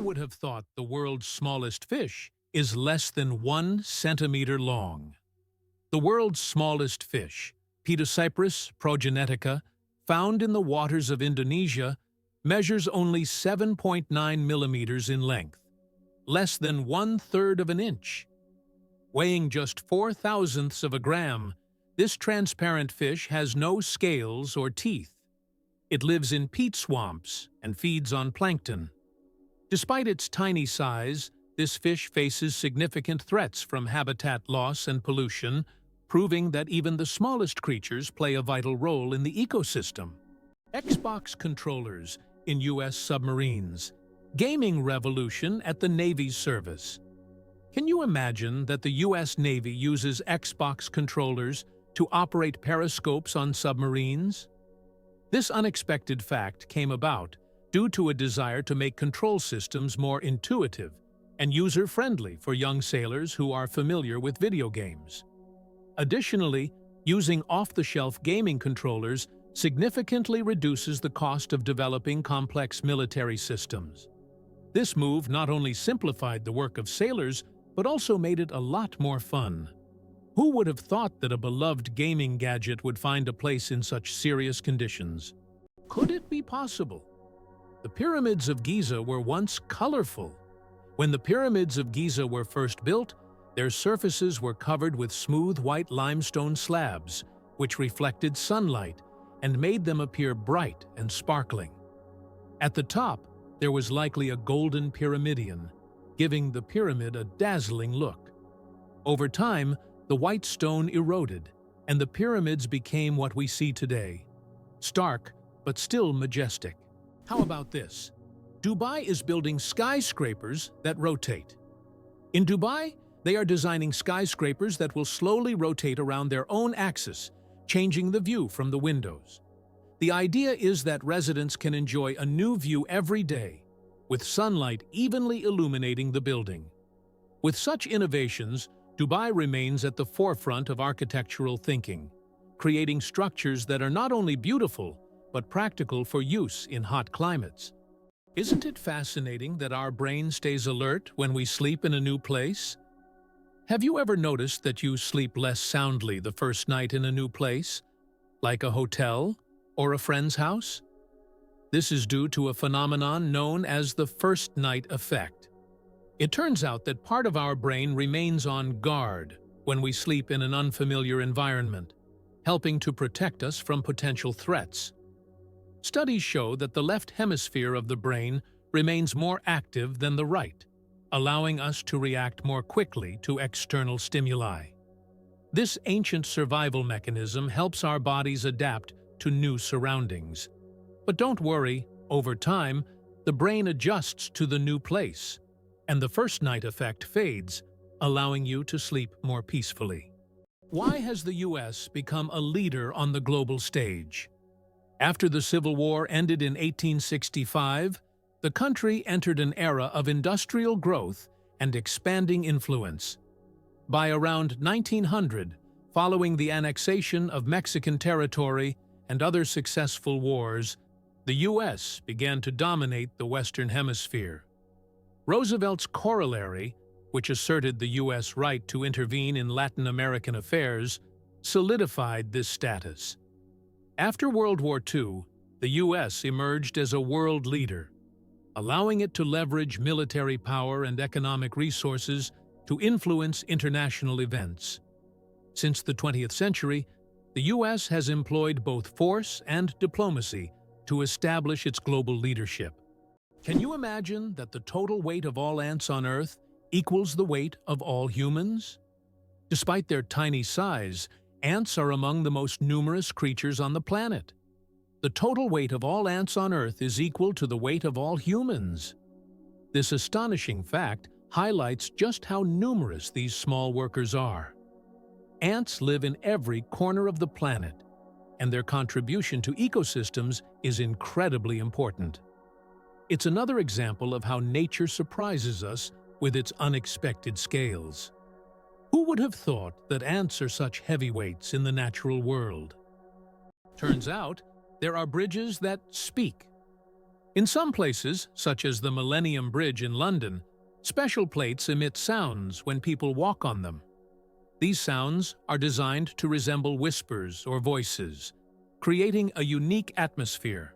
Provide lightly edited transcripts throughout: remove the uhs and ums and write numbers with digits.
would have thought the world's smallest fish is less than 1 centimeter long? The world's smallest fish, Petacyprus progenetica, found in the waters of Indonesia, measures only 7.9 millimeters in length, less than 1/3 of an inch. Weighing just 0.004 of a gram, this transparent fish has no scales or teeth. It lives in peat swamps and feeds on plankton. Despite its tiny size, this fish faces significant threats from habitat loss and pollution, proving that even the smallest creatures play a vital role in the ecosystem. Xbox controllers in U.S. submarines. Gaming revolution at the Navy's service. Can you imagine that the U.S. Navy uses Xbox controllers to operate periscopes on submarines? This unexpected fact came about due to a desire to make control systems more intuitive and user-friendly for young sailors who are familiar with video games. Additionally, using off-the-shelf gaming controllers significantly reduces the cost of developing complex military systems. This move not only simplified the work of sailors, but also made it a lot more fun. Who would have thought that a beloved gaming gadget would find a place in such serious conditions? Could it be possible? The pyramids of Giza were once colorful. When the pyramids of Giza were first built, their surfaces were covered with smooth white limestone slabs, which reflected sunlight and made them appear bright and sparkling. At the top, there was likely a golden pyramidion, giving the pyramid a dazzling look. Over time, the white stone eroded, and the pyramids became what we see today. Stark, but still majestic. How about this? Dubai is building skyscrapers that rotate. In Dubai, they are designing skyscrapers that will slowly rotate around their own axis, changing the view from the windows. The idea is that residents can enjoy a new view every day, with sunlight evenly illuminating the building. With such innovations, Dubai remains at the forefront of architectural thinking, creating structures that are not only beautiful, but practical for use in hot climates. Isn't it fascinating that our brain stays alert when we sleep in a new place? Have you ever noticed that you sleep less soundly the first night in a new place, like a hotel or a friend's house? This is due to a phenomenon known as the first night effect. It turns out that part of our brain remains on guard when we sleep in an unfamiliar environment, helping to protect us from potential threats. Studies show that the left hemisphere of the brain remains more active than the right, allowing us to react more quickly to external stimuli. This ancient survival mechanism helps our bodies adapt to new surroundings. But don't worry, over time, the brain adjusts to the new place, and the first night effect fades, allowing you to sleep more peacefully. Why has the U.S. become a leader on the global stage? After the Civil War ended in 1865, the country entered an era of industrial growth and expanding influence. By around 1900, following the annexation of Mexican territory and other successful wars, the U.S. began to dominate the Western Hemisphere. Roosevelt's corollary, which asserted the U.S. right to intervene in Latin American affairs, solidified this status. After World War II, the U.S. emerged as a world leader, allowing it to leverage military power and economic resources to influence international events. Since the 20th century, the U.S. has employed both force and diplomacy to establish its global leadership. Can you imagine that the total weight of all ants on Earth equals the weight of all humans? Despite their tiny size, ants are among the most numerous creatures on the planet. The total weight of all ants on Earth is equal to the weight of all humans. This astonishing fact highlights just how numerous these small workers are. Ants live in every corner of the planet, and their contribution to ecosystems is incredibly important. It's another example of how nature surprises us with its unexpected scales. Who would have thought that ants are such heavyweights in the natural world? Turns out, there are bridges that speak. In some places, such as the Millennium Bridge in London, special plates emit sounds when people walk on them. These sounds are designed to resemble whispers or voices, creating a unique atmosphere.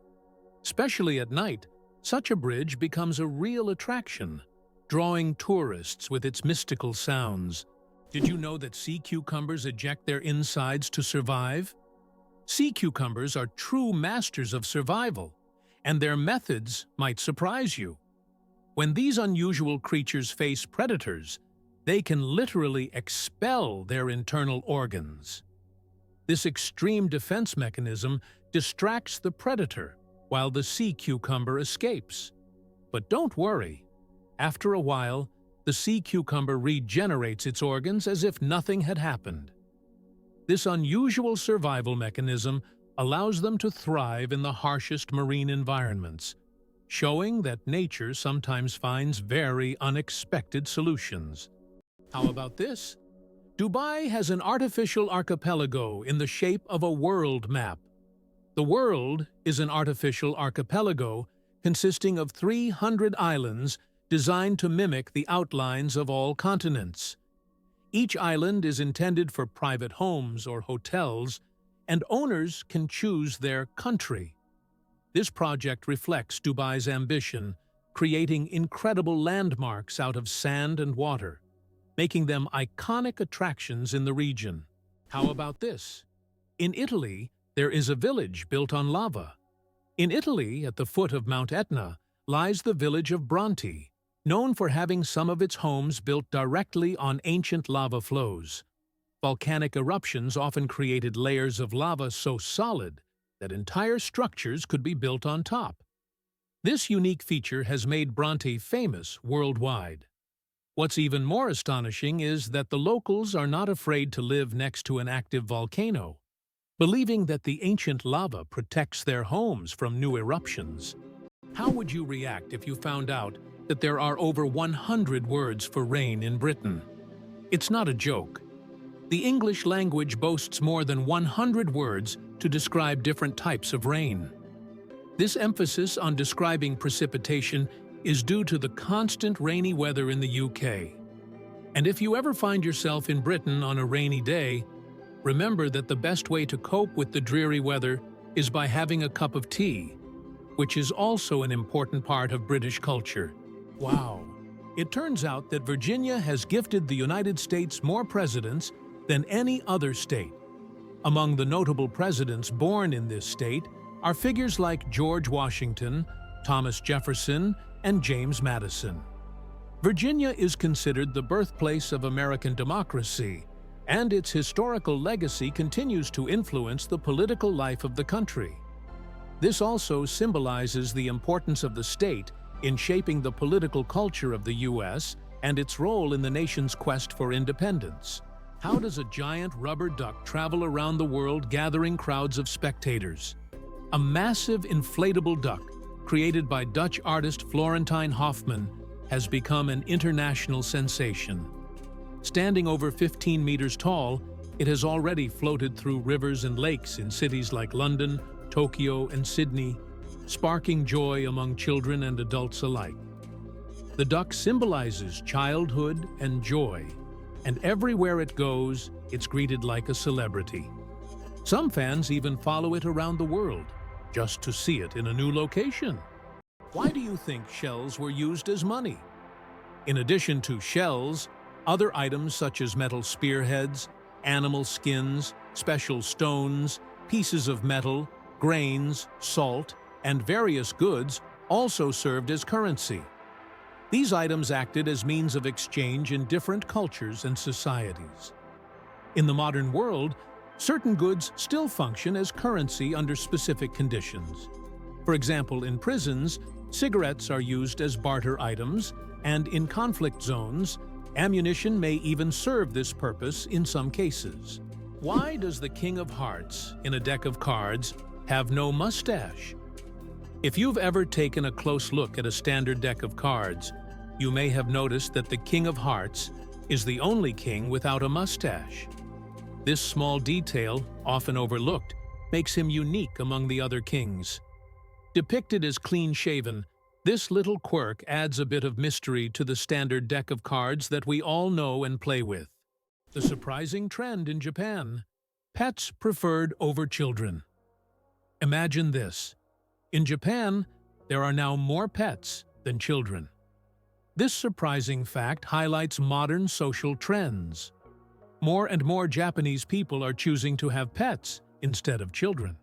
Especially at night, such a bridge becomes a real attraction, drawing tourists with its mystical sounds. Did you know that sea cucumbers eject their insides to survive? Sea cucumbers are true masters of survival, and their methods might surprise you. When these unusual creatures face predators, they can literally expel their internal organs. This extreme defense mechanism distracts the predator while the sea cucumber escapes. But don't worry. After a while, the sea cucumber regenerates its organs as if nothing had happened. This unusual survival mechanism allows them to thrive in the harshest marine environments, showing that nature sometimes finds very unexpected solutions. How about this? Dubai has an artificial archipelago in the shape of a world map. The world is an artificial archipelago consisting of 300 islands designed to mimic the outlines of all continents. Each island is intended for private homes or hotels, and owners can choose their country. This project reflects Dubai's ambition, creating incredible landmarks out of sand and water, making them iconic attractions in the region. How about this? In Italy, there is a village built on lava. In Italy, at the foot of Mount Etna, lies the village of Bronte, known for having some of its homes built directly on ancient lava flows. Volcanic eruptions often created layers of lava so solid that entire structures could be built on top. This unique feature has made Bronte famous worldwide. What's even more astonishing is that the locals are not afraid to live next to an active volcano, believing that the ancient lava protects their homes from new eruptions. How would you react if you found out that there are over 100 words for rain in Britain? It's not a joke. The English language boasts more than 100 words to describe different types of rain. This emphasis on describing precipitation is due to the constant rainy weather in the UK. And if you ever find yourself in Britain on a rainy day, remember that the best way to cope with the dreary weather is by having a cup of tea, which is also an important part of British culture. Wow! It turns out that Virginia has gifted the United States more presidents than any other state. Among the notable presidents born in this state are figures like George Washington, Thomas Jefferson, and James Madison. Virginia is considered the birthplace of American democracy, and its historical legacy continues to influence the political life of the country. This also symbolizes the importance of the state in shaping the political culture of the U.S. and its role in the nation's quest for independence. How does a giant rubber duck travel around the world gathering crowds of spectators? A massive inflatable duck, created by Dutch artist Florentijn Hofman, has become an international sensation. Standing over 15 meters tall, it has already floated through rivers and lakes in cities like London, Tokyo, and Sydney, sparking joy among children and adults alike. The duck symbolizes childhood and joy, and everywhere it goes, it's greeted like a celebrity. Some fans even follow it around the world, just to see it in a new location. Why do you think shells were used as money? In addition to shells, other items such as metal spearheads, animal skins, special stones, pieces of metal, grains, salt, and various goods also served as currency. These items acted as means of exchange in different cultures and societies. In the modern world, certain goods still function as currency under specific conditions. For example, in prisons, cigarettes are used as barter items, and in conflict zones, ammunition may even serve this purpose in some cases. Why does the King of Hearts, in a deck of cards, have no mustache? If you've ever taken a close look at a standard deck of cards, you may have noticed that the King of Hearts is the only king without a mustache. This small detail, often overlooked, makes him unique among the other kings. Depicted as clean-shaven, this little quirk adds a bit of mystery to the standard deck of cards that we all know and play with. The surprising trend in Japan: pets preferred over children. Imagine this. In Japan, there are now more pets than children. This surprising fact highlights modern social trends. More and more Japanese people are choosing to have pets instead of children.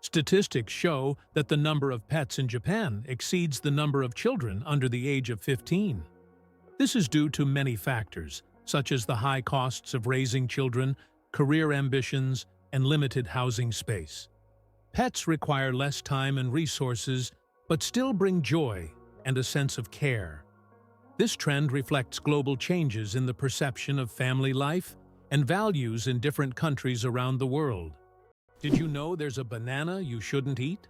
Statistics show that the number of pets in Japan exceeds the number of children under the age of 15. This is due to many factors, such as the high costs of raising children, career ambitions, and limited housing space. Pets require less time and resources, but still bring joy and a sense of care. This trend reflects global changes in the perception of family life and values in different countries around the world. Did you know there's a banana you shouldn't eat?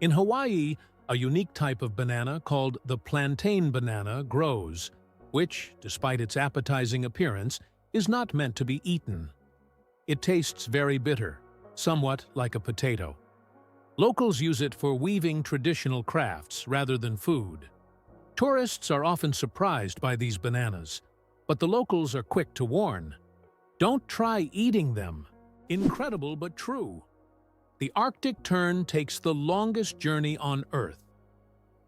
In Hawaii, a unique type of banana called the plantain banana grows, which, despite its appetizing appearance, is not meant to be eaten. It tastes very bitter, somewhat like a potato. Locals use it for weaving traditional crafts rather than food. Tourists are often surprised by these bananas, but the locals are quick to warn. Don't try eating them. Incredible but true. The Arctic tern takes the longest journey on Earth.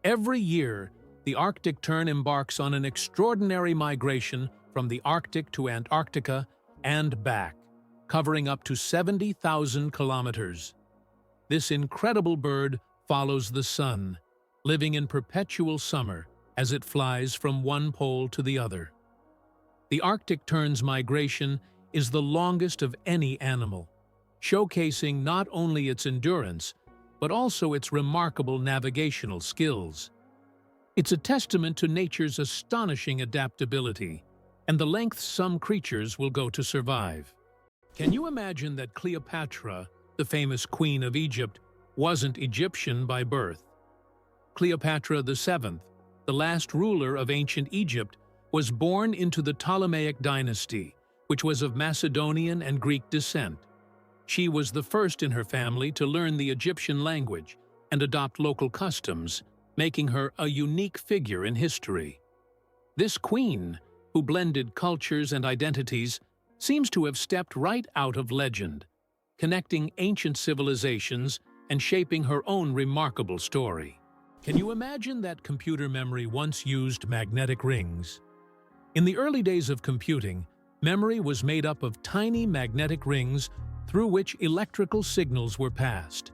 Every year, the Arctic tern embarks on an extraordinary migration from the Arctic to Antarctica and back, covering up to 70,000 kilometers. This incredible bird follows the sun, living in perpetual summer as it flies from one pole to the other. The Arctic tern's migration is the longest of any animal, showcasing not only its endurance, but also its remarkable navigational skills. It's a testament to nature's astonishing adaptability and the lengths some creatures will go to survive. Can you imagine that Cleopatra, the famous queen of Egypt, wasn't Egyptian by birth? Cleopatra VII, the last ruler of ancient Egypt, was born into the Ptolemaic dynasty, which was of Macedonian and Greek descent. She was the first in her family to learn the Egyptian language and adopt local customs, making her a unique figure in history. This queen, who blended cultures and identities, seems to have stepped right out of legend, connecting ancient civilizations and shaping her own remarkable story. Can you imagine that computer memory once used magnetic rings? In the early days of computing, memory was made up of tiny magnetic rings through which electrical signals were passed.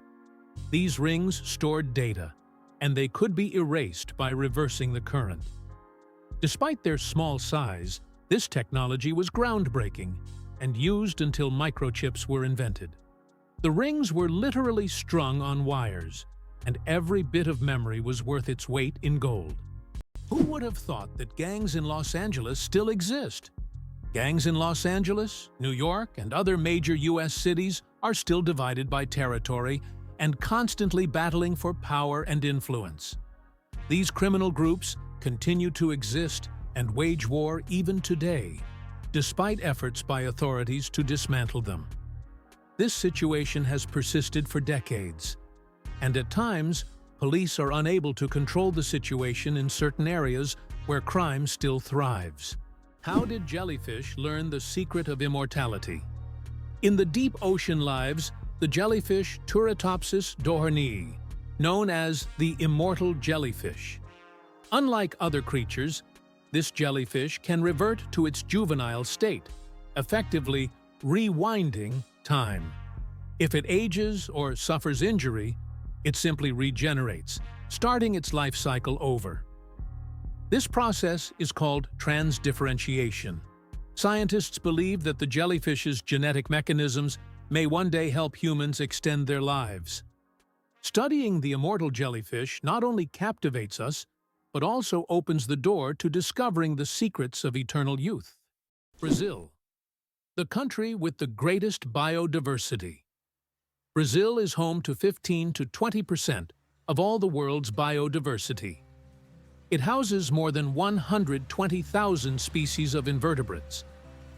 These rings stored data, and they could be erased by reversing the current. Despite their small size, this technology was groundbreaking and used until microchips were invented. The rings were literally strung on wires, and every bit of memory was worth its weight in gold. Who would have thought that gangs in Los Angeles still exist? Gangs in Los Angeles, New York, and other major U.S. cities are still divided by territory and constantly battling for power and influence. These criminal groups continue to exist and wage war even today, despite efforts by authorities to dismantle them. This situation has persisted for decades, and at times, police are unable to control the situation in certain areas where crime still thrives. How did jellyfish learn the secret of immortality? In the deep ocean lives the jellyfish Turritopsis dohrnii, known as the immortal jellyfish. Unlike other creatures, this jellyfish can revert to its juvenile state, effectively rewinding time. If it ages or suffers injury, it simply regenerates, starting its life cycle over. This process is called transdifferentiation. Scientists believe that the jellyfish's genetic mechanisms may one day help humans extend their lives. Studying the immortal jellyfish not only captivates us, but also opens the door to discovering the secrets of eternal youth. Brazil, the country with the greatest biodiversity. Brazil is home to 15 to 20% of all the world's biodiversity. It houses more than 120,000 species of invertebrates,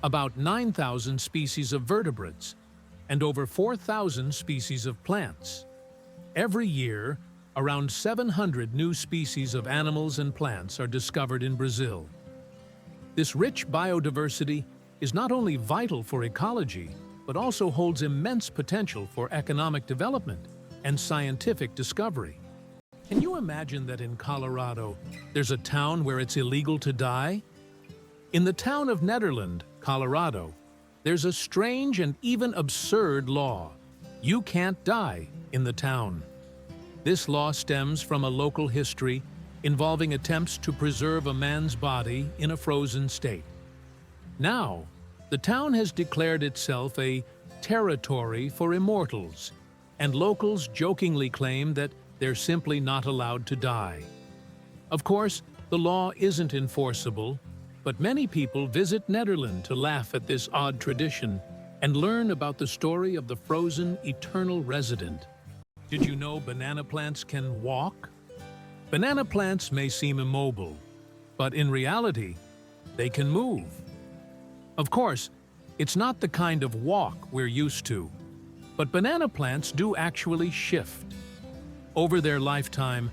about 9,000 species of vertebrates, and over 4,000 species of plants. Every year, around 700 new species of animals and plants are discovered in Brazil. This rich biodiversity is not only vital for ecology, but also holds immense potential for economic development and scientific discovery. Can you imagine that in Colorado, there's a town where it's illegal to die? In the town of Nederland, Colorado, there's a strange and even absurd law. You can't die in the town. This law stems from a local history involving attempts to preserve a man's body in a frozen state. Now, the town has declared itself a territory for immortals, and locals jokingly claim that they're simply not allowed to die. Of course, the law isn't enforceable, but many people visit Nederland to laugh at this odd tradition and learn about the story of the frozen eternal resident. Did you know banana plants can walk? Banana plants may seem immobile, but in reality, they can move. Of course, it's not the kind of walk we're used to, but banana plants do actually shift. Over their lifetime,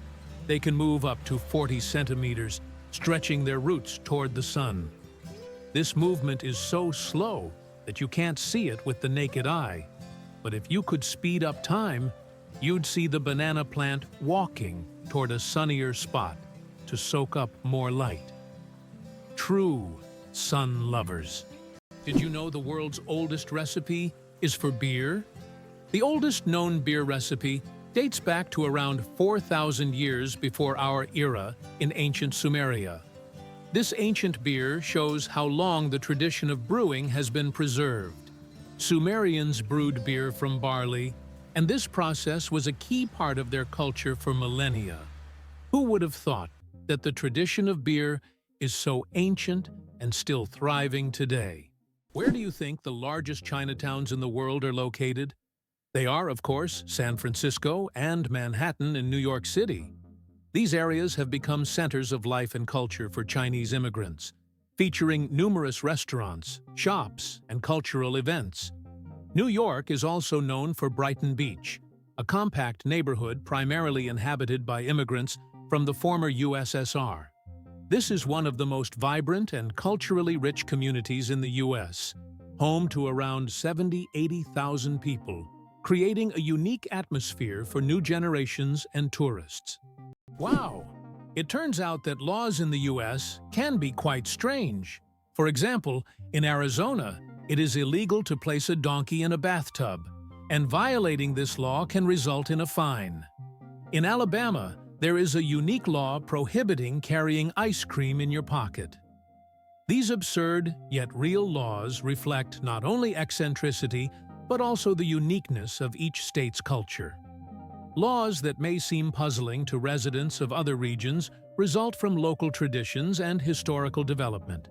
they can move up to 40 centimeters, stretching their roots toward the sun. This movement is so slow that you can't see it with the naked eye, but if you could speed up time, you'd see the banana plant walking toward a sunnier spot to soak up more light. True sun lovers. Did you know the world's oldest recipe is for beer? The oldest known beer recipe dates back to around 4,000 years before our era in ancient Sumeria. This ancient beer shows how long the tradition of brewing has been preserved. Sumerians brewed beer from barley, and this process was a key part of their culture for millennia. Who would have thought that the tradition of beer is so ancient and still thriving today? Where do you think the largest Chinatowns in the world are located? They are, of course, San Francisco and Manhattan in New York City. These areas have become centers of life and culture for Chinese immigrants, featuring numerous restaurants, shops, and cultural events. New York is also known for Brighton Beach, a compact neighborhood primarily inhabited by immigrants from the former USSR. This is one of the most vibrant and culturally rich communities in the U.S., home to around 80,000 people, creating a unique atmosphere for new generations and tourists. Wow! It turns out that laws in the U.S. can be quite strange. For example, in Arizona, it is illegal to place a donkey in a bathtub, and violating this law can result in a fine. In Alabama, there is a unique law prohibiting carrying ice cream in your pocket. These absurd, yet real laws reflect not only eccentricity, but also the uniqueness of each state's culture. Laws that may seem puzzling to residents of other regions result from local traditions and historical development,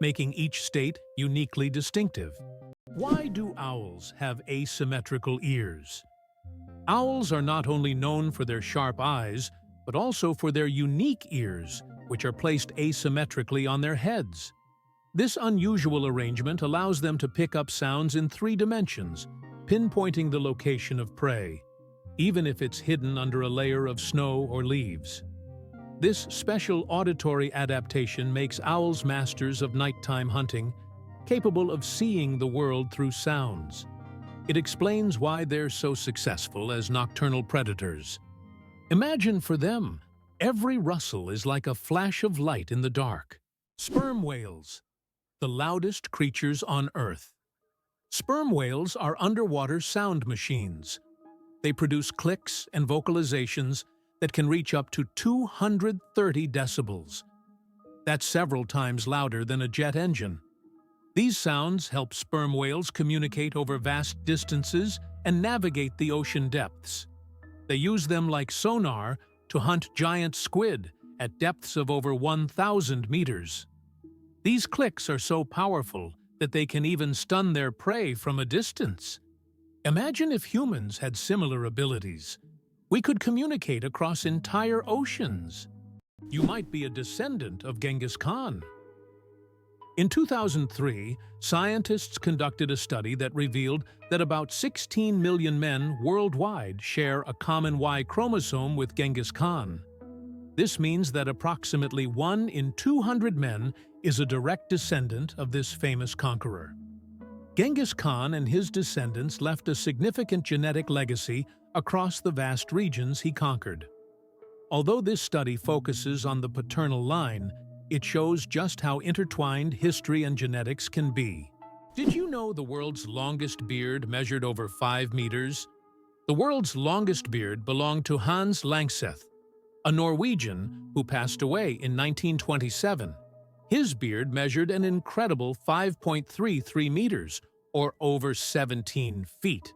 making each state uniquely distinctive. Why do owls have asymmetrical ears? Owls are not only known for their sharp eyes, but also for their unique ears, which are placed asymmetrically on their heads. This unusual arrangement allows them to pick up sounds in 3 dimensions, pinpointing the location of prey, even if it's hidden under a layer of snow or leaves. This special auditory adaptation makes owls masters of nighttime hunting, capable of seeing the world through sounds. It explains why they're so successful as nocturnal predators. Imagine for them, every rustle is like a flash of light in the dark. Sperm whales, the loudest creatures on Earth. Sperm whales are underwater sound machines. They produce clicks and vocalizations that can reach up to 230 decibels. That's several times louder than a jet engine. These sounds help sperm whales communicate over vast distances and navigate the ocean depths. They use them like sonar to hunt giant squid at depths of over 1,000 meters. These clicks are so powerful that they can even stun their prey from a distance. Imagine if humans had similar abilities. We could communicate across entire oceans. You might be a descendant of Genghis Khan. In 2003, scientists conducted a study that revealed that about 16 million men worldwide share a common Y chromosome with Genghis Khan. This means that approximately 1 in 200 men is a direct descendant of this famous conqueror. Genghis Khan and his descendants left a significant genetic legacy across the vast regions he conquered. Although this study focuses on the paternal line, it shows just how intertwined history and genetics can be. Did you know the world's longest beard measured over 5 meters? The world's longest beard belonged to Hans Langseth, a Norwegian who passed away in 1927. His beard measured an incredible 5.33 meters, or over 17 feet.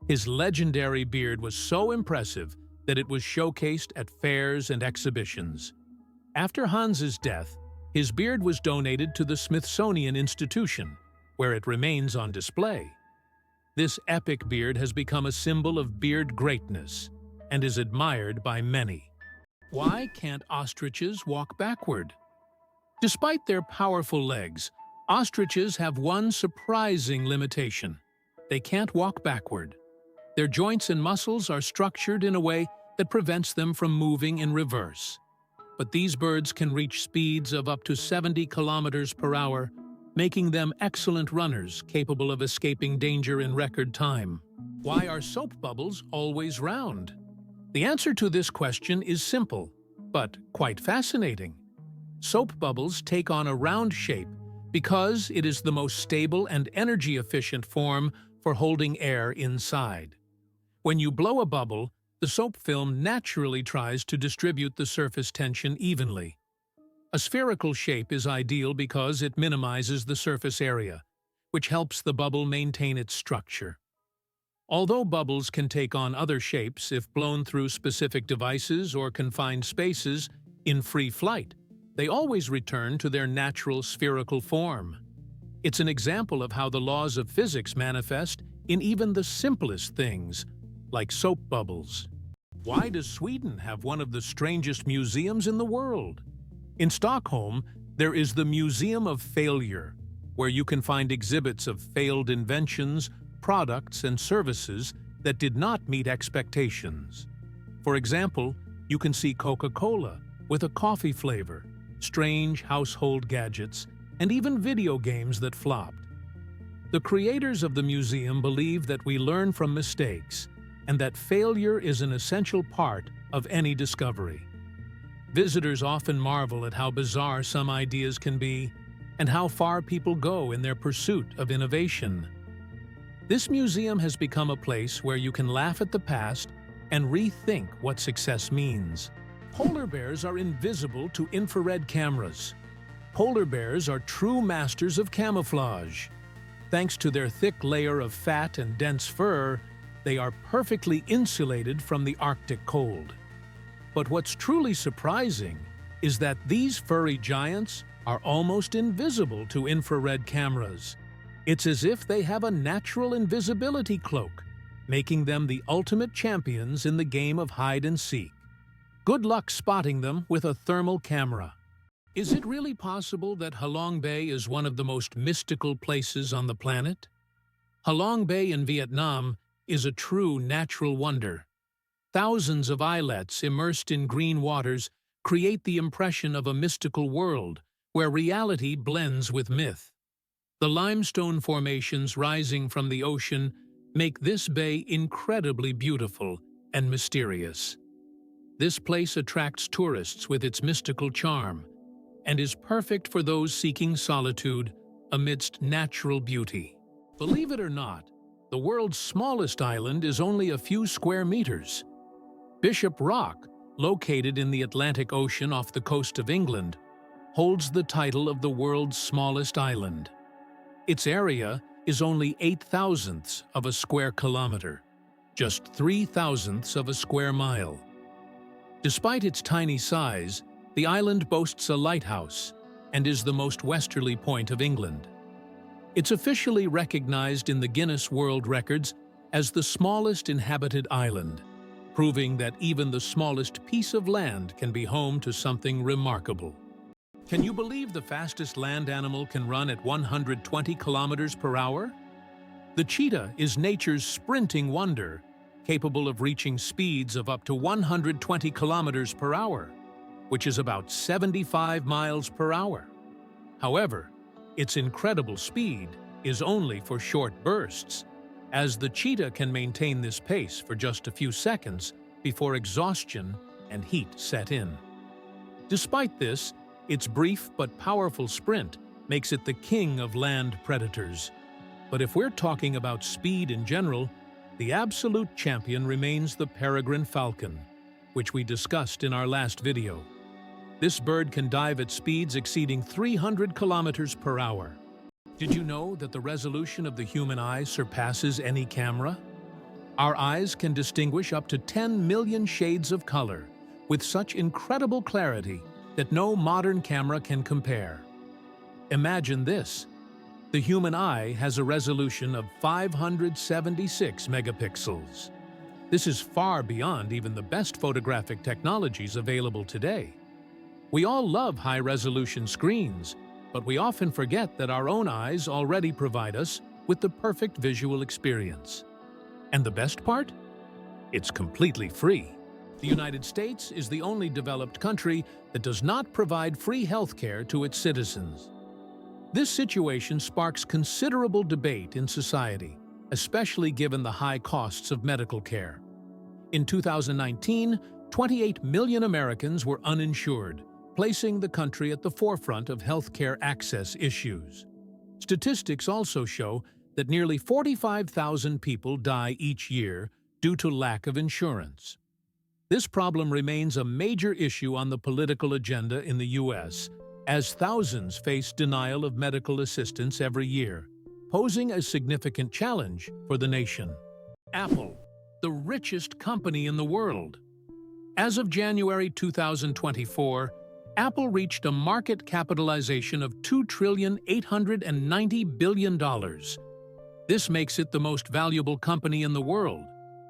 His legendary beard was so impressive that it was showcased at fairs and exhibitions. After Hans's death, his beard was donated to the Smithsonian Institution, where it remains on display. This epic beard has become a symbol of beard greatness and is admired by many. Why can't ostriches walk backward? Despite their powerful legs, ostriches have one surprising limitation. They can't walk backward. Their joints and muscles are structured in a way that prevents them from moving in reverse. But these birds can reach speeds of up to 70 kilometers per hour, making them excellent runners capable of escaping danger in record time. Why are soap bubbles always round? The answer to this question is simple, but quite fascinating. Soap bubbles take on a round shape because it is the most stable and energy-efficient form for holding air inside. When you blow a bubble, the soap film naturally tries to distribute the surface tension evenly. A spherical shape is ideal because it minimizes the surface area, which helps the bubble maintain its structure. Although bubbles can take on other shapes if blown through specific devices or confined spaces in free flight, they always return to their natural spherical form. It's an example of how the laws of physics manifest in even the simplest things, like soap bubbles. Why does Sweden have one of the strangest museums in the world? In Stockholm, there is the Museum of Failure, where you can find exhibits of failed inventions, products, and services that did not meet expectations. For example, you can see Coca-Cola with a coffee flavor, strange household gadgets, and even video games that flopped. The creators of the museum believe that we learn from mistakes and that failure is an essential part of any discovery. Visitors often marvel at how bizarre some ideas can be and how far people go in their pursuit of innovation. This museum has become a place where you can laugh at the past and rethink what success means. Polar bears are invisible to infrared cameras. Polar bears are true masters of camouflage. Thanks to their thick layer of fat and dense fur, they are perfectly insulated from the Arctic cold. But what's truly surprising is that these furry giants are almost invisible to infrared cameras. It's as if they have a natural invisibility cloak, making them the ultimate champions in the game of hide and seek. Good luck spotting them with a thermal camera. Is it really possible that Halong Bay is one of the most mystical places on the planet? Halong Bay in Vietnam is a true natural wonder. Thousands of islets immersed in green waters create the impression of a mystical world where reality blends with myth. The limestone formations rising from the ocean make this bay incredibly beautiful and mysterious. This place attracts tourists with its mystical charm and is perfect for those seeking solitude amidst natural beauty. Believe it or not, the world's smallest island is only a few square meters. Bishop Rock, located in the Atlantic Ocean off the coast of England, holds the title of the world's smallest island. Its area is only 8/1,000ths of a square kilometer, just 3/1,000ths of a square mile. Despite its tiny size, the island boasts a lighthouse and is the most westerly point of England. It's officially recognized in the Guinness World Records as the smallest inhabited island, proving that even the smallest piece of land can be home to something remarkable. Can you believe the fastest land animal can run at 120 kilometers per hour? The cheetah is nature's sprinting wonder, capable of reaching speeds of up to 120 kilometers per hour, which is about 75 miles per hour. However, its incredible speed is only for short bursts, as the cheetah can maintain this pace for just a few seconds before exhaustion and heat set in. Despite this, its brief but powerful sprint makes it the king of land predators. But if we're talking about speed in general, the absolute champion remains the peregrine falcon, which we discussed in our last video. This bird can dive at speeds exceeding 300 kilometers per hour. Did you know that the resolution of the human eye surpasses any camera? Our eyes can distinguish up to 10 million shades of color with such incredible clarity that no modern camera can compare. Imagine this. The human eye has a resolution of 576 megapixels. This is far beyond even the best photographic technologies available today. We all love high-resolution screens, but we often forget that our own eyes already provide us with the perfect visual experience. And the best part? It's completely free. The United States is the only developed country that does not provide free healthcare to its citizens. This situation sparks considerable debate in society, especially given the high costs of medical care. In 2019, 28 million Americans were uninsured, placing the country at the forefront of healthcare access issues. Statistics also show that nearly 45,000 people die each year due to lack of insurance. This problem remains a major issue on the political agenda in the U.S., as thousands face denial of medical assistance every year, posing a significant challenge for the nation. Apple, the richest company in the world. As of January 2024, Apple reached a market capitalization of $2,890 billion. This makes it the most valuable company in the world,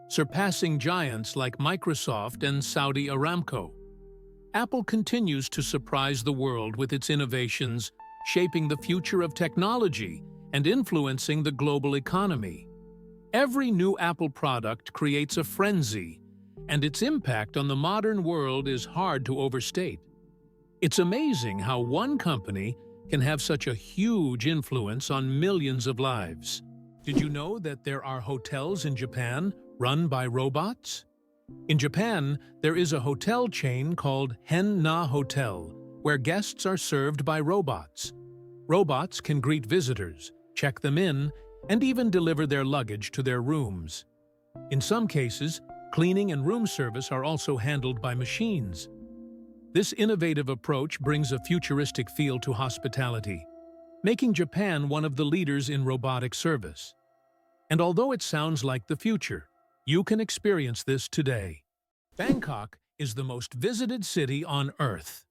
surpassing giants like Microsoft and Saudi Aramco. Apple continues to surprise the world with its innovations, shaping the future of technology and influencing the global economy. Every new Apple product creates a frenzy, and its impact on the modern world is hard to overstate. It's amazing how one company can have such a huge influence on millions of lives. Did you know that there are hotels in Japan run by robots? In Japan, there is a hotel chain called Hen-Na Hotel, where guests are served by robots. Robots can greet visitors, check them in, and even deliver their luggage to their rooms. In some cases, cleaning and room service are also handled by machines. This innovative approach brings a futuristic feel to hospitality, making Japan one of the leaders in robotic service. And although it sounds like the future, you can experience this today. Bangkok is the most visited city on Earth.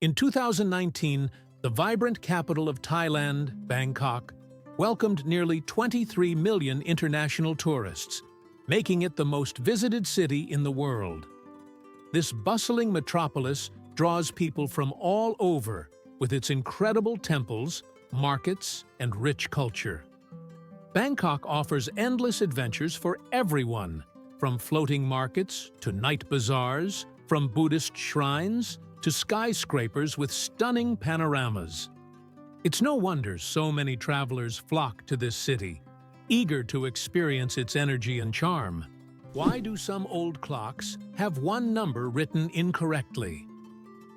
In 2019, the vibrant capital of Thailand, Bangkok, welcomed nearly 23 million international tourists, making it the most visited city in the world. This bustling metropolis draws people from all over with its incredible temples, markets, and rich culture. Bangkok offers endless adventures for everyone, from floating markets to night bazaars, from Buddhist shrines to skyscrapers with stunning panoramas. It's no wonder so many travelers flock to this city, eager to experience its energy and charm. Why do some old clocks have one number written incorrectly?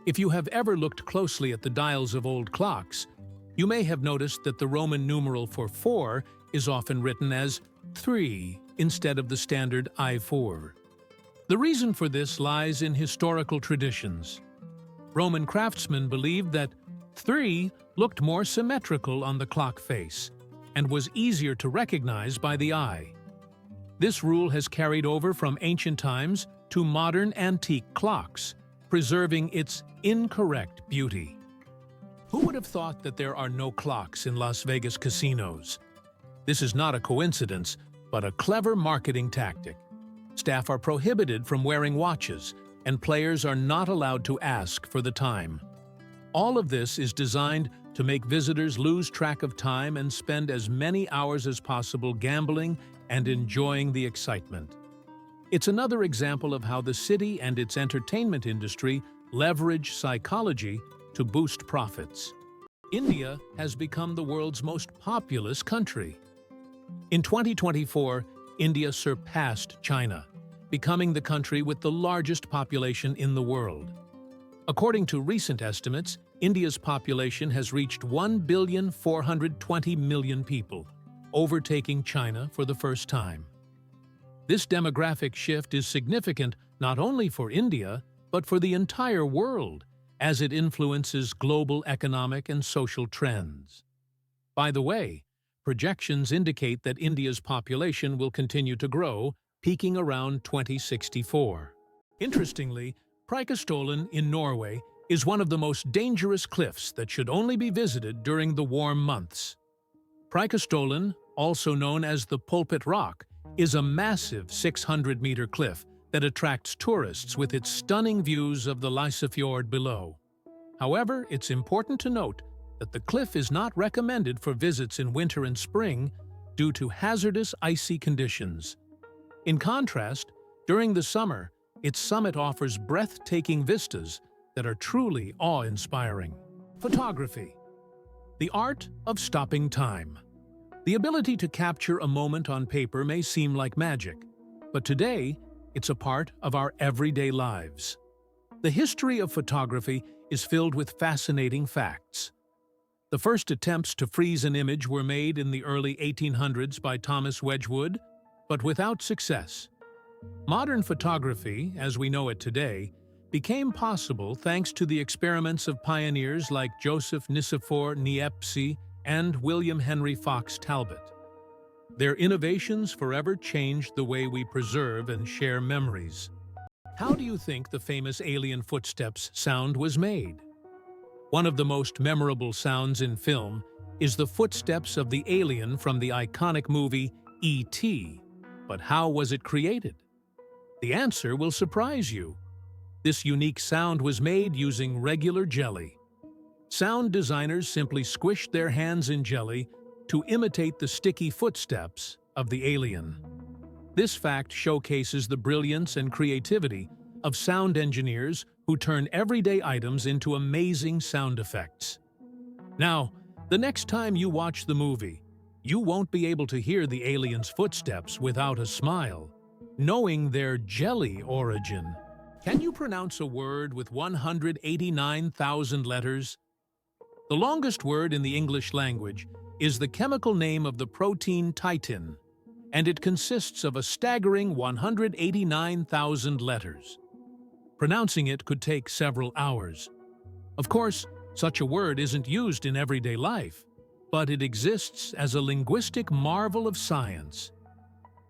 If you have ever looked closely at the dials of old clocks, you may have noticed that the Roman numeral for 4 is often written as 3 instead of the standard I4. The reason for this lies in historical traditions. Roman craftsmen believed that 3 looked more symmetrical on the clock face and was easier to recognize by the eye. This rule has carried over from ancient times to modern antique clocks, preserving its incorrect beauty. Who would have thought that there are no clocks in Las Vegas casinos? This is not a coincidence, but a clever marketing tactic. Staff are prohibited from wearing watches, and players are not allowed to ask for the time. All of this is designed to make visitors lose track of time and spend as many hours as possible gambling and enjoying the excitement. It's another example of how the city and its entertainment industry leverage psychology to boost profits. India has become the world's most populous country. In 2024, India surpassed China, becoming the country with the largest population in the world. According to recent estimates, India's population has reached 1,420,000,000 people, overtaking China for the first time. This demographic shift is significant not only for India, but for the entire world, as it influences global economic and social trends. By the way, projections indicate that India's population will continue to grow, peaking around 2064. Interestingly, Preikestolen in Norway is one of the most dangerous cliffs that should only be visited during the warm months. Preikestolen, also known as the Pulpit Rock, is a massive 600-meter cliff that attracts tourists with its stunning views of the Lysefjord below. However, it's important to note that the cliff is not recommended for visits in winter and spring due to hazardous icy conditions. In contrast, during the summer, its summit offers breathtaking vistas that are truly awe-inspiring. Photography. The art of stopping time. The ability to capture a moment on paper may seem like magic, but today, it's a part of our everyday lives. The history of photography is filled with fascinating facts. The first attempts to freeze an image were made in the early 1800s by Thomas Wedgwood, but without success. Modern photography, as we know it today, became possible thanks to the experiments of pioneers like Joseph Nicephore Niepce and William Henry Fox Talbot. Their innovations forever changed the way we preserve and share memories. How do you think the famous alien footsteps sound was made? One of the most memorable sounds in film is the footsteps of the alien from the iconic movie E.T. But how was it created? The answer will surprise you. This unique sound was made using regular jelly. Sound designers simply squished their hands in jelly to imitate the sticky footsteps of the alien. This fact showcases the brilliance and creativity of sound engineers who turn everyday items into amazing sound effects. Now, the next time you watch the movie, you won't be able to hear the alien's footsteps without a smile, knowing their jelly origin. Can you pronounce a word with 189,000 letters? The longest word in the English language is the chemical name of the protein titin, and it consists of a staggering 189,000 letters. Pronouncing it could take several hours. Of course, such a word isn't used in everyday life, but it exists as a linguistic marvel of science.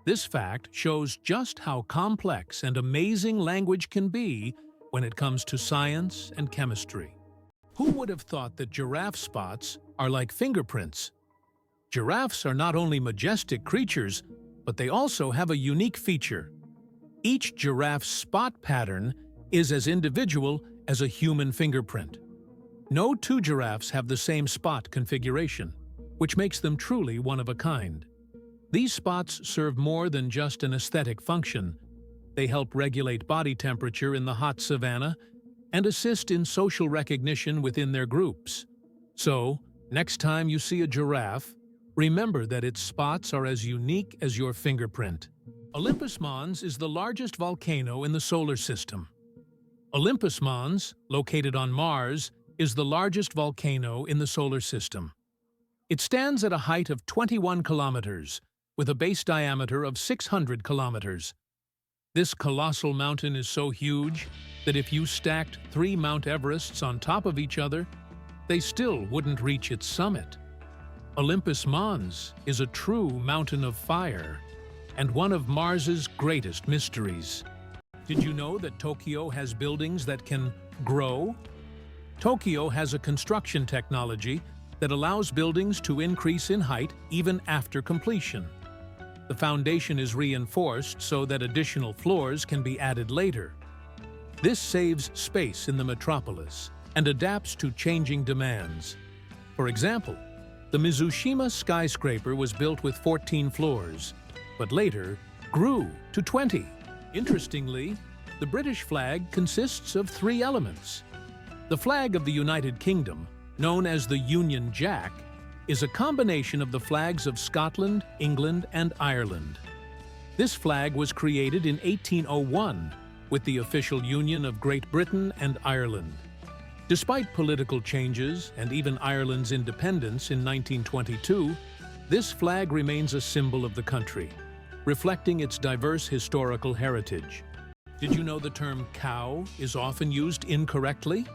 This fact shows just how complex and amazing language can be when it comes to science and chemistry. Who would have thought that giraffe spots are like fingerprints? Giraffes are not only majestic creatures, but they also have a unique feature. Each giraffe's spot pattern is as individual as a human fingerprint. No two giraffes have the same spot configuration, which makes them truly one of a kind. These spots serve more than just an aesthetic function. They help regulate body temperature in the hot savanna and assist in social recognition within their groups. So, next time you see a giraffe, remember that its spots are as unique as your fingerprint. Olympus Mons is the largest volcano in the solar system. Olympus Mons, located on Mars, is the largest volcano in the solar system. It stands at a height of 21 kilometers, with a base diameter of 600 kilometers. This colossal mountain is so huge that if you stacked 3 Mount Everests on top of each other, they still wouldn't reach its summit. Olympus Mons is a true mountain of fire and one of Mars's greatest mysteries. Did you know that Tokyo has buildings that can grow? Tokyo has a construction technology that allows buildings to increase in height even after completion. The foundation is reinforced so that additional floors can be added later. This saves space in the metropolis and adapts to changing demands. For example, the Mizushima skyscraper was built with 14 floors, but later grew to 20. Interestingly, the British flag consists of 3 elements. The flag of the United Kingdom, known as the Union Jack, is a combination of the flags of Scotland, England, and Ireland. This flag was created in 1801 with the official union of Great Britain and Ireland. Despite political changes and even Ireland's independence in 1922, this flag remains a symbol of the country, reflecting its diverse historical heritage. Did you know the term cow is often used incorrectly?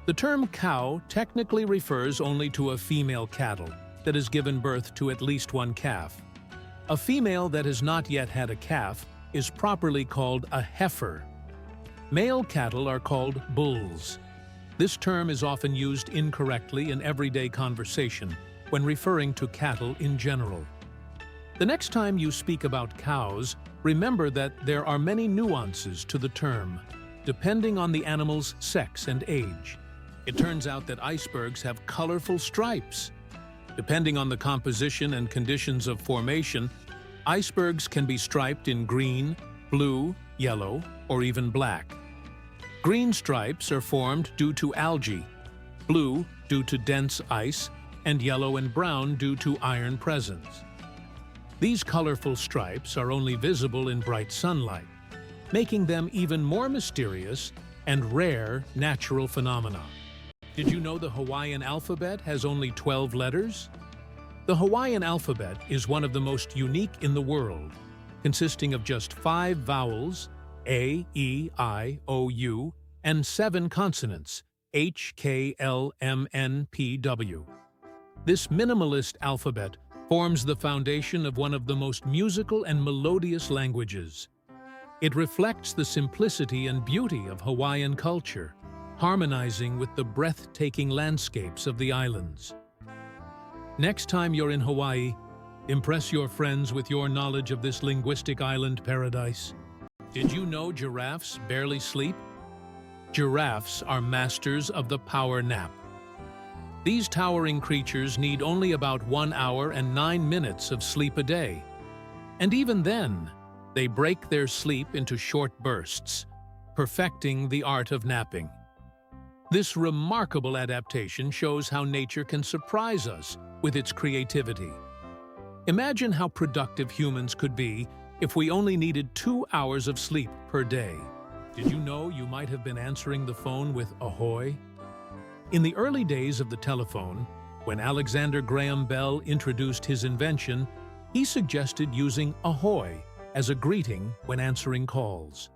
The term cow technically refers only to a female cattle that has given birth to at least one calf. A female that has not yet had a calf is properly called a heifer. Male cattle are called bulls. This term is often used incorrectly in everyday conversation when referring to cattle in general. The next time you speak about cows, remember that there are many nuances to the term, depending on the animal's sex and age. It turns out that icebergs have colorful stripes. Depending on the composition and conditions of formation, icebergs can be striped in green, blue, yellow, or even black. Green stripes are formed due to algae, blue due to dense ice, and yellow and brown due to iron presence. These colorful stripes are only visible in bright sunlight, making them even more mysterious and rare natural phenomena. Did you know the Hawaiian alphabet has only 12 letters? The Hawaiian alphabet is one of the most unique in the world, consisting of just 5 vowels, A, E, I, O, U, and 7 consonants, H, K, L, M, N, P, W. This minimalist alphabet forms the foundation of one of the most musical and melodious languages. It reflects the simplicity and beauty of Hawaiian culture, harmonizing with the breathtaking landscapes of the islands. Next time you're in Hawaii, impress your friends with your knowledge of this linguistic island paradise. Did you know giraffes barely sleep? Giraffes are masters of the power nap. These towering creatures need only about 1 hour and 9 minutes of sleep a day. And even then, they break their sleep into short bursts, perfecting the art of napping. This remarkable adaptation shows how nature can surprise us with its creativity. Imagine how productive humans could be if we only needed 2 hours of sleep per day. Did you know you might have been answering the phone with ahoy? In the early days of the telephone, when Alexander Graham Bell introduced his invention, he suggested using ahoy as a greeting when answering calls.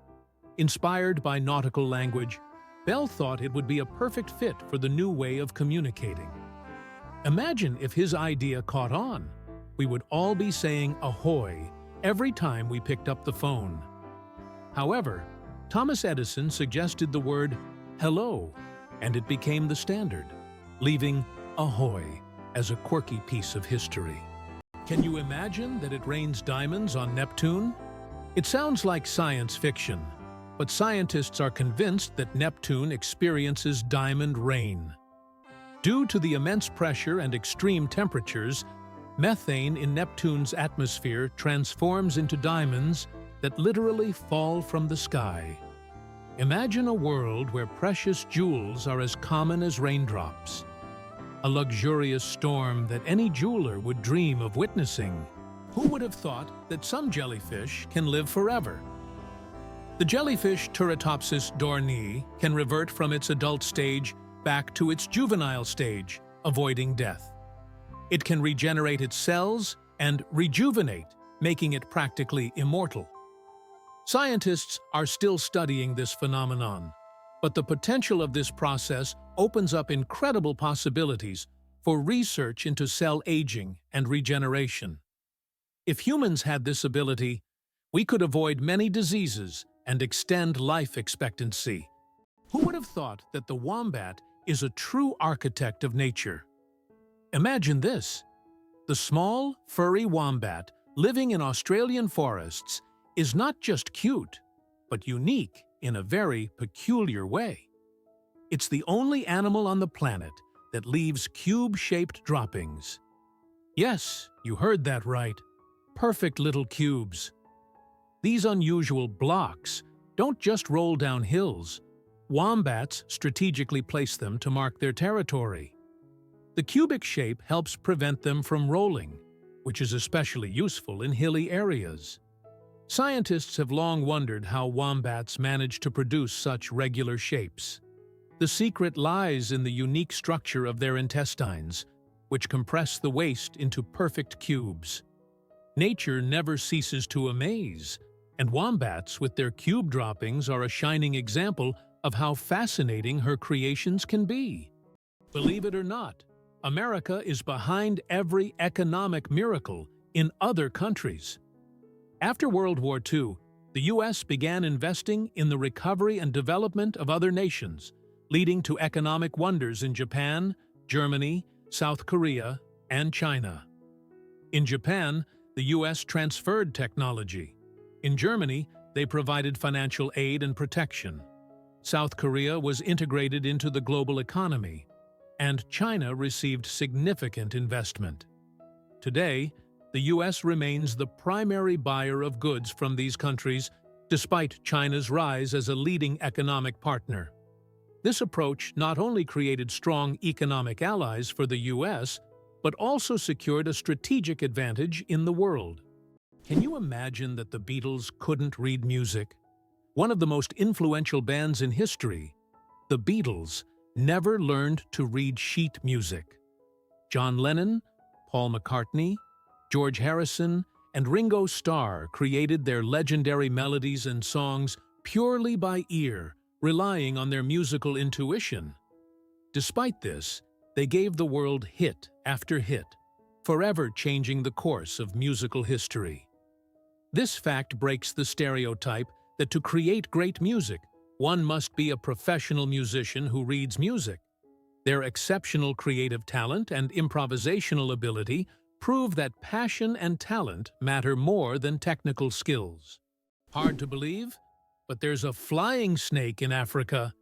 Inspired by nautical language, Bell thought it would be a perfect fit for the new way of communicating. Imagine if his idea caught on. We would all be saying ahoy every time we picked up the phone. However, Thomas Edison suggested the word hello, and it became the standard, leaving ahoy as a quirky piece of history. Can you imagine that it rains diamonds on Neptune? It sounds like science fiction, but scientists are convinced that Neptune experiences diamond rain. Due to the immense pressure and extreme temperatures, methane in Neptune's atmosphere transforms into diamonds that literally fall from the sky. Imagine a world where precious jewels are as common as raindrops. A luxurious storm that any jeweler would dream of witnessing. Who would have thought that some jellyfish can live forever? The jellyfish Turritopsis dohrnii can revert from its adult stage back to its juvenile stage, avoiding death. It can regenerate its cells and rejuvenate, making it practically immortal. Scientists are still studying this phenomenon, but the potential of this process opens up incredible possibilities for research into cell aging and regeneration. If humans had this ability, we could avoid many diseases and extend life expectancy. Who would have thought that the wombat is a true architect of nature? Imagine this. The small, furry wombat living in Australian forests is not just cute, but unique in a very peculiar way. It's the only animal on the planet that leaves cube-shaped droppings. Yes, you heard that right. Perfect little cubes. These unusual blocks don't just roll down hills. Wombats strategically place them to mark their territory. The cubic shape helps prevent them from rolling, which is especially useful in hilly areas. Scientists have long wondered how wombats manage to produce such regular shapes. The secret lies in the unique structure of their intestines, which compress the waste into perfect cubes. Nature never ceases to amaze, and wombats with their cube droppings are a shining example of how fascinating her creations can be. Believe it or not, America is behind every economic miracle in other countries. After World War II, the U.S. began investing in the recovery and development of other nations, leading to economic wonders in Japan, Germany, South Korea, and China. In Japan, the U.S. transferred technology. In Germany, they provided financial aid and protection. South Korea was integrated into the global economy, and China received significant investment. Today, the U.S. remains the primary buyer of goods from these countries, despite China's rise as a leading economic partner. This approach not only created strong economic allies for the U.S., but also secured a strategic advantage in the world. Can you imagine that the Beatles couldn't read music? One of the most influential bands in history, the Beatles, never learned to read sheet music. John Lennon, Paul McCartney, George Harrison, and Ringo Starr created their legendary melodies and songs purely by ear, relying on their musical intuition. Despite this, they gave the world hit after hit, forever changing the course of musical history. This fact breaks the stereotype that to create great music, one must be a professional musician who reads music. Their exceptional creative talent and improvisational ability prove that passion and talent matter more than technical skills. Hard to believe? But there's a flying snake in Africa.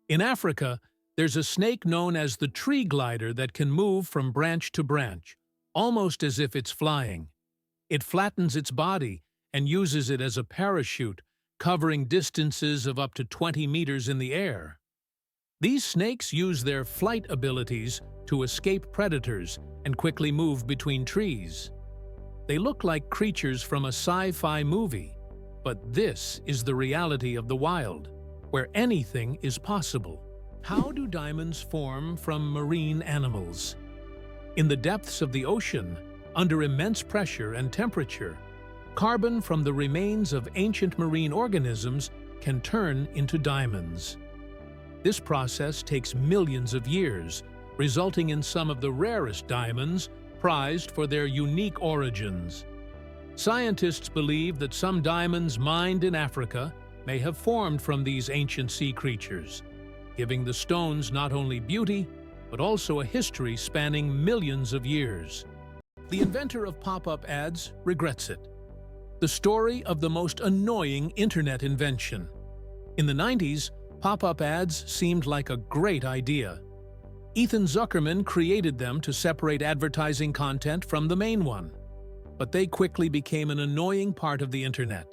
In Africa, there's a snake known as the tree glider that can move from branch to branch, almost as if it's flying. It flattens its body and uses it as a parachute, covering distances of up to 20 meters in the air. These snakes use their flight abilities to escape predators and quickly move between trees. They look like creatures from a sci-fi movie, but this is the reality of the wild, where anything is possible. How do diamonds form from marine animals? In the depths of the ocean, under immense pressure and temperature, carbon from the remains of ancient marine organisms can turn into diamonds. This process takes millions of years, resulting in some of the rarest diamonds prized for their unique origins. Scientists believe that some diamonds mined in Africa may have formed from these ancient sea creatures, giving the stones not only beauty, but also a history spanning millions of years. The inventor of pop-up ads regrets it. The story of the most annoying internet invention. In the 90s, pop-up ads seemed like a great idea. Ethan Zuckerman created them to separate advertising content from the main one. But they quickly became an annoying part of the internet.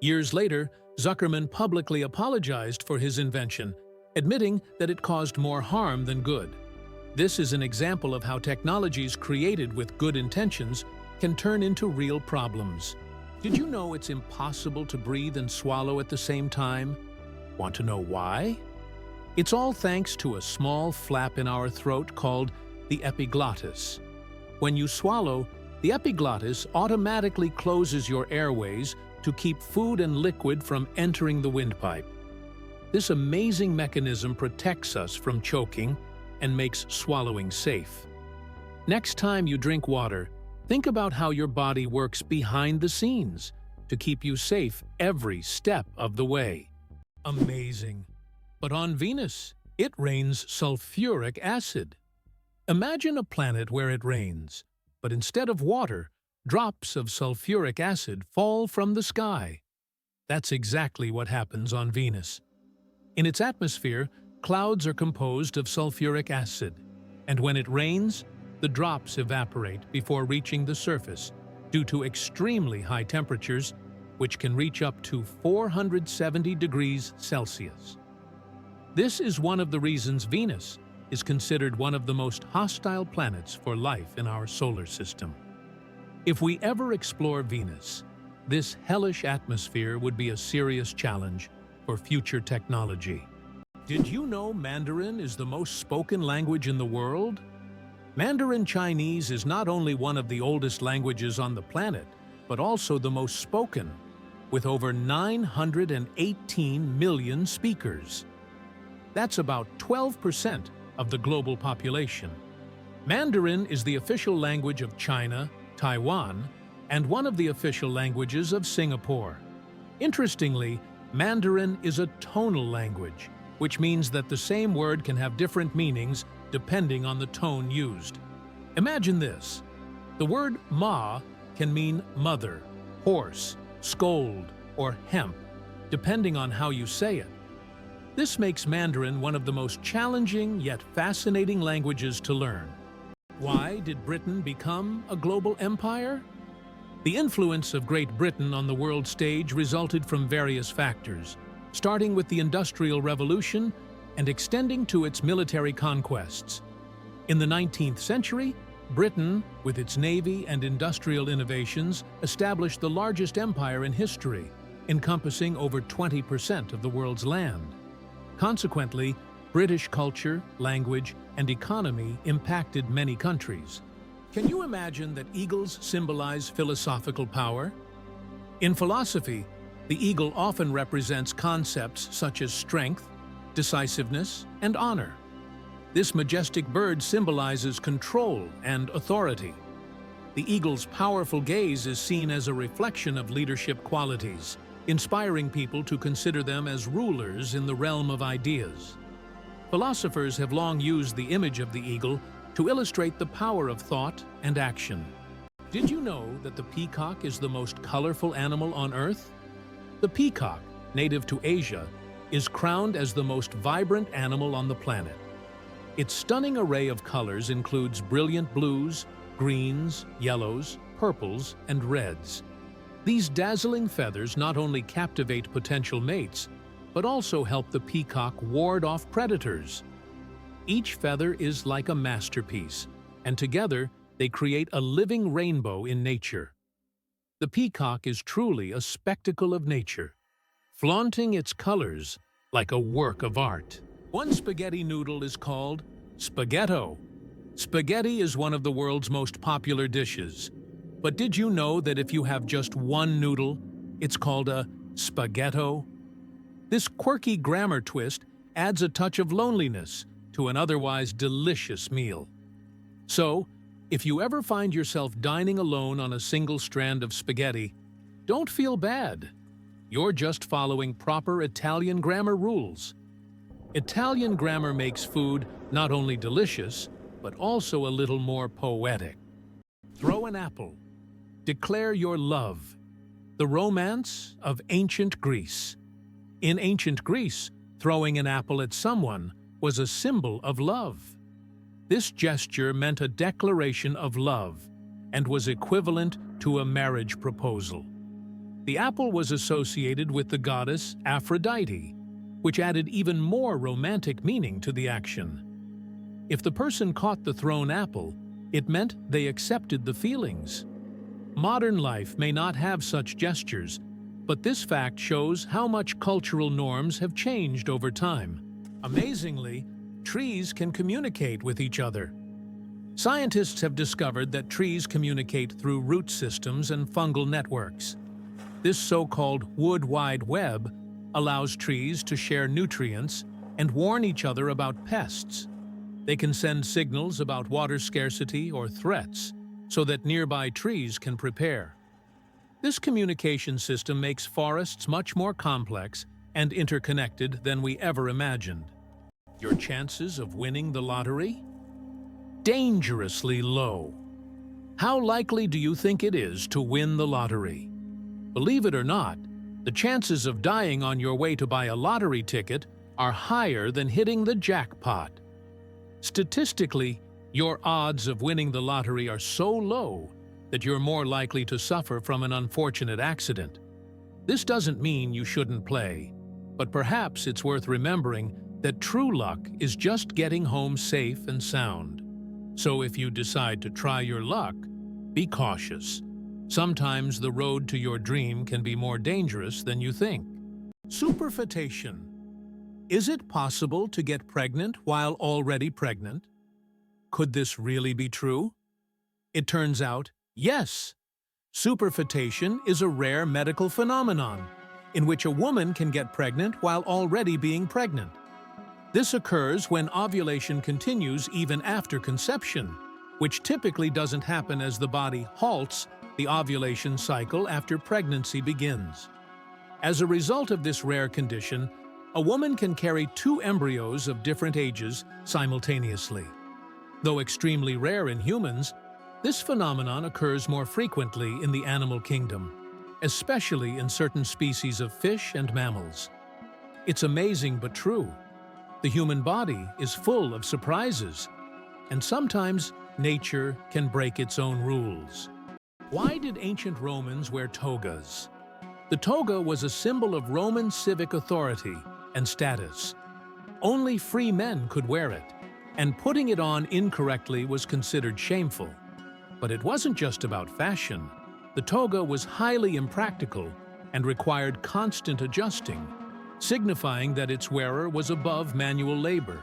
Years later, Zuckerman publicly apologized for his invention, admitting that it caused more harm than good. This is an example of how technologies created with good intentions can turn into real problems. Did you know it's impossible to breathe and swallow at the same time? Want to know why? It's all thanks to a small flap in our throat called the epiglottis. When you swallow, the epiglottis automatically closes your airways to keep food and liquid from entering the windpipe. This amazing mechanism protects us from choking and makes swallowing safe. Next time you drink water, think about how your body works behind the scenes to keep you safe every step of the way. Amazing. But on Venus, it rains sulfuric acid. Imagine a planet where it rains, but instead of water, drops of sulfuric acid fall from the sky. That's exactly what happens on Venus. In its atmosphere, Clouds are composed of sulfuric acid, and when it rains, the drops evaporate before reaching the surface due to extremely high temperatures, which can reach up to 470 degrees Celsius. This is one of the reasons Venus is considered one of the most hostile planets for life in our solar system. If we ever explore Venus, this hellish atmosphere would be a serious challenge for future technology. Did you know Mandarin is the most spoken language in the world? Mandarin Chinese is not only one of the oldest languages on the planet, but also the most spoken, with over 918 million speakers. That's about 12% of the global population. Mandarin is the official language of China, Taiwan, and one of the official languages of Singapore. Interestingly, Mandarin is a tonal language, which means that the same word can have different meanings depending on the tone used. Imagine this. The word ma can mean mother, horse, scold, or hemp, depending on how you say it. This makes Mandarin one of the most challenging yet fascinating languages to learn. Why did Britain become a global empire? The influence of Great Britain on the world stage resulted from various factors, starting with the Industrial Revolution and extending to its military conquests. In the 19th century, Britain, with its navy and industrial innovations, established the largest empire in history, encompassing over 20% of the world's land. Consequently, British culture, language, and economy impacted many countries. Can you imagine that eagles symbolize philosophical power? In philosophy, the eagle often represents concepts such as strength, decisiveness, and honor. This majestic bird symbolizes control and authority. The eagle's powerful gaze is seen as a reflection of leadership qualities, inspiring people to consider them as rulers in the realm of ideas. Philosophers have long used the image of the eagle to illustrate the power of thought and action. Did you know that the peacock is the most colorful animal on Earth? The peacock, native to Asia, is crowned as the most vibrant animal on the planet. Its stunning array of colors includes brilliant blues, greens, yellows, purples, and reds. These dazzling feathers not only captivate potential mates, but also help the peacock ward off predators. Each feather is like a masterpiece, and together they create a living rainbow in nature. The peacock is truly a spectacle of nature, flaunting its colors like a work of art. One spaghetti noodle is called spaghetto. Spaghetti is one of the world's most popular dishes. But did you know that if you have just one noodle, it's called a spaghetto? This quirky grammar twist adds a touch of loneliness to an otherwise delicious meal. So, if you ever find yourself dining alone on a single strand of spaghetti, don't feel bad. You're just following proper Italian grammar rules. Italian grammar makes food not only delicious, but also a little more poetic. Throw an apple. Declare your love. The romance of ancient Greece. In ancient Greece, throwing an apple at someone was a symbol of love. This gesture meant a declaration of love and was equivalent to a marriage proposal. The apple was associated with the goddess Aphrodite, which added even more romantic meaning to the action. If the person caught the thrown apple, it meant they accepted the feelings. Modern life may not have such gestures, but this fact shows how much cultural norms have changed over time. Amazingly, trees can communicate with each other. Scientists have discovered that trees communicate through root systems and fungal networks. This so-called wood wide web allows trees to share nutrients and warn each other about pests. They can send signals about water scarcity or threats so that nearby trees can prepare. This communication system makes forests much more complex and interconnected than we ever imagined. Your chances of winning the lottery? Dangerously low. How likely do you think it is to win the lottery? Believe it or not, the chances of dying on your way to buy a lottery ticket are higher than hitting the jackpot. Statistically, your odds of winning the lottery are so low that you're more likely to suffer from an unfortunate accident. This doesn't mean you shouldn't play, but perhaps it's worth remembering that true luck is just getting home safe and sound. So if you decide to try your luck, be cautious. Sometimes the road to your dream can be more dangerous than you think. Superfetation. Is it possible to get pregnant while already pregnant? Could this really be true? It turns out, yes. Superfetation is a rare medical phenomenon in which a woman can get pregnant while already being pregnant. This occurs when ovulation continues even after conception, which typically doesn't happen as the body halts the ovulation cycle after pregnancy begins. As a result of this rare condition, a woman can carry 2 embryos of different ages simultaneously. Though extremely rare in humans, this phenomenon occurs more frequently in the animal kingdom, especially in certain species of fish and mammals. It's amazing but true. The human body is full of surprises, and sometimes nature can break its own rules. Why did ancient Romans wear togas? The toga was a symbol of Roman civic authority and status. Only free men could wear it, and putting it on incorrectly was considered shameful. But it wasn't just about fashion. The toga was highly impractical and required constant adjusting, signifying that its wearer was above manual labor.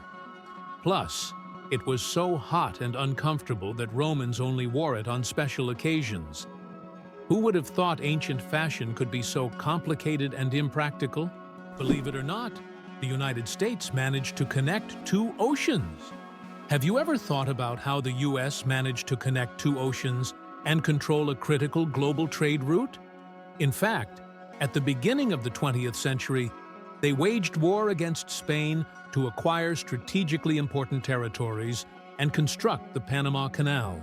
Plus, it was so hot and uncomfortable that Romans only wore it on special occasions. Who would have thought ancient fashion could be so complicated and impractical? Believe it or not, the United States managed to connect 2 oceans. Have you ever thought about how the US managed to connect 2 oceans and control a critical global trade route? In fact, at the beginning of the 20th century, they waged war against Spain to acquire strategically important territories and construct the Panama Canal.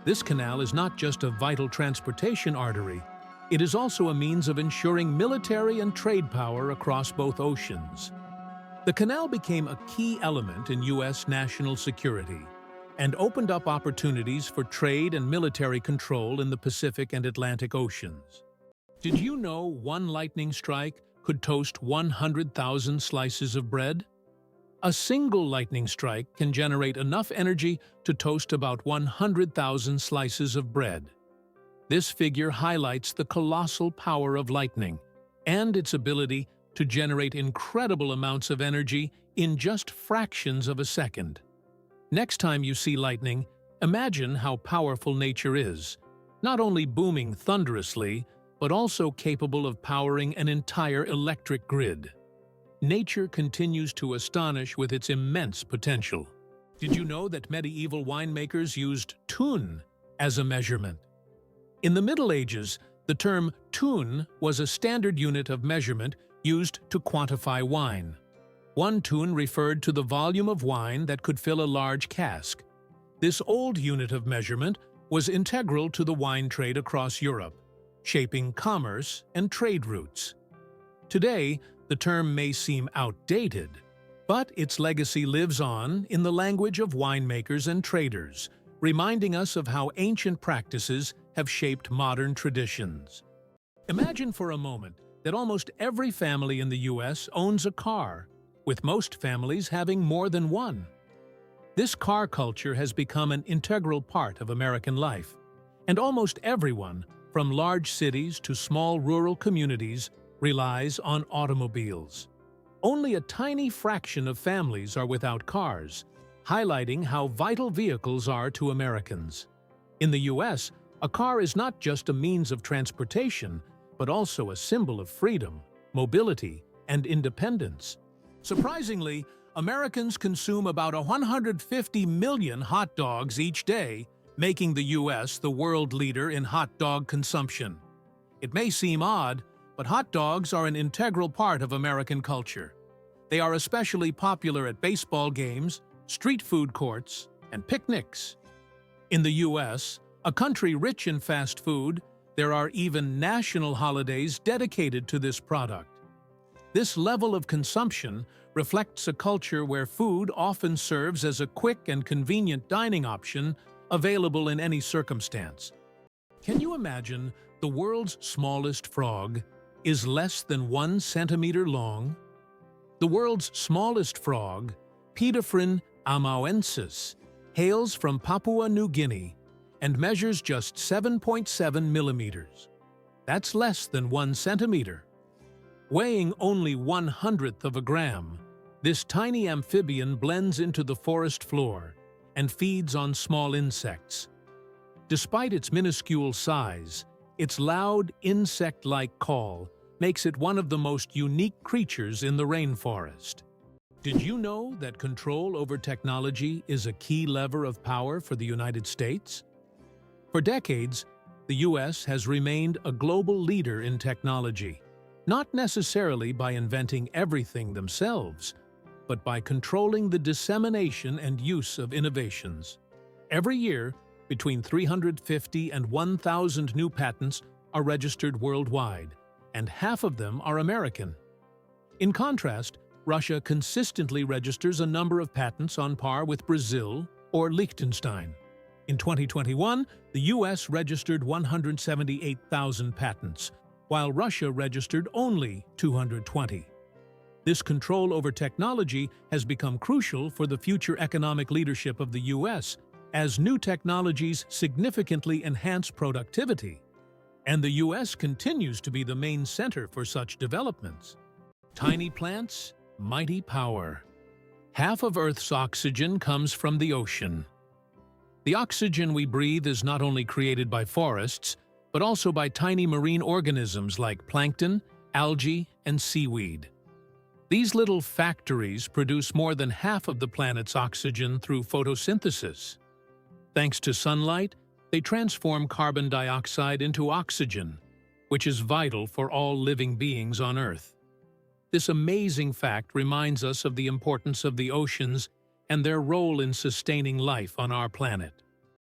This canal is not just a vital transportation artery, it is also a means of ensuring military and trade power across both oceans. The canal became a key element in U.S. national security and opened up opportunities for trade and military control in the Pacific and Atlantic Oceans. Did you know one lightning strike could toast 100,000 slices of bread? A single lightning strike can generate enough energy to toast about 100,000 slices of bread. This figure highlights the colossal power of lightning and its ability to generate incredible amounts of energy in just fractions of a second. Next time you see lightning, imagine how powerful nature is, not only booming thunderously, but also capable of powering an entire electric grid. Nature continues to astonish with its immense potential. Did you know that medieval winemakers used tun as a measurement? In the Middle Ages, the term tun was a standard unit of measurement used to quantify wine. 1 tun referred to the volume of wine that could fill a large cask. This old unit of measurement was integral to the wine trade across Europe, shaping commerce and trade routes. Today, the term may seem outdated, but its legacy lives on in the language of winemakers and traders, reminding us of how ancient practices have shaped modern traditions. Imagine for a moment that almost every family in the U.S. owns a car, with most families having more than one. This car culture has become an integral part of American life, and almost everyone, from large cities to small rural communities, relies on automobiles. Only a tiny fraction of families are without cars, highlighting how vital vehicles are to Americans. In the U.S., a car is not just a means of transportation, but also a symbol of freedom, mobility, and independence. Surprisingly, Americans consume about 150 million hot dogs each day, making the U.S. the world leader in hot dog consumption. It may seem odd, but hot dogs are an integral part of American culture. They are especially popular at baseball games, street food courts, and picnics. In the U.S., a country rich in fast food, there are even national holidays dedicated to this product. This level of consumption reflects a culture where food often serves as a quick and convenient dining option available in any circumstance. Can you imagine the world's smallest frog is less than 1 centimeter long? The world's smallest frog, Pediphryn amauensis, hails from Papua New Guinea and measures just 7.7 millimeters. That's less than 1 centimeter. Weighing only 1/100th of a gram, this tiny amphibian blends into the forest floor and feeds on small insects. Despite its minuscule size, its loud, insect-like call makes it one of the most unique creatures in the rainforest. Did you know that control over technology is a key lever of power for the United States? For decades, the U.S. has remained a global leader in technology, not necessarily by inventing everything themselves, but by controlling the dissemination and use of innovations. Every year, between 350 and 1,000 new patents are registered worldwide, and half of them are American. In contrast, Russia consistently registers a number of patents on par with Brazil or Liechtenstein. In 2021, the U.S. registered 178,000 patents, while Russia registered only 220. This control over technology has become crucial for the future economic leadership of the U.S., as new technologies significantly enhance productivity, and the U.S. continues to be the main center for such developments. Tiny plants, mighty power. Half of Earth's oxygen comes from the ocean. The oxygen we breathe is not only created by forests, but also by tiny marine organisms like plankton, algae, and seaweed. These little factories produce more than half of the planet's oxygen through photosynthesis. Thanks to sunlight, they transform carbon dioxide into oxygen, which is vital for all living beings on Earth. This amazing fact reminds us of the importance of the oceans and their role in sustaining life on our planet.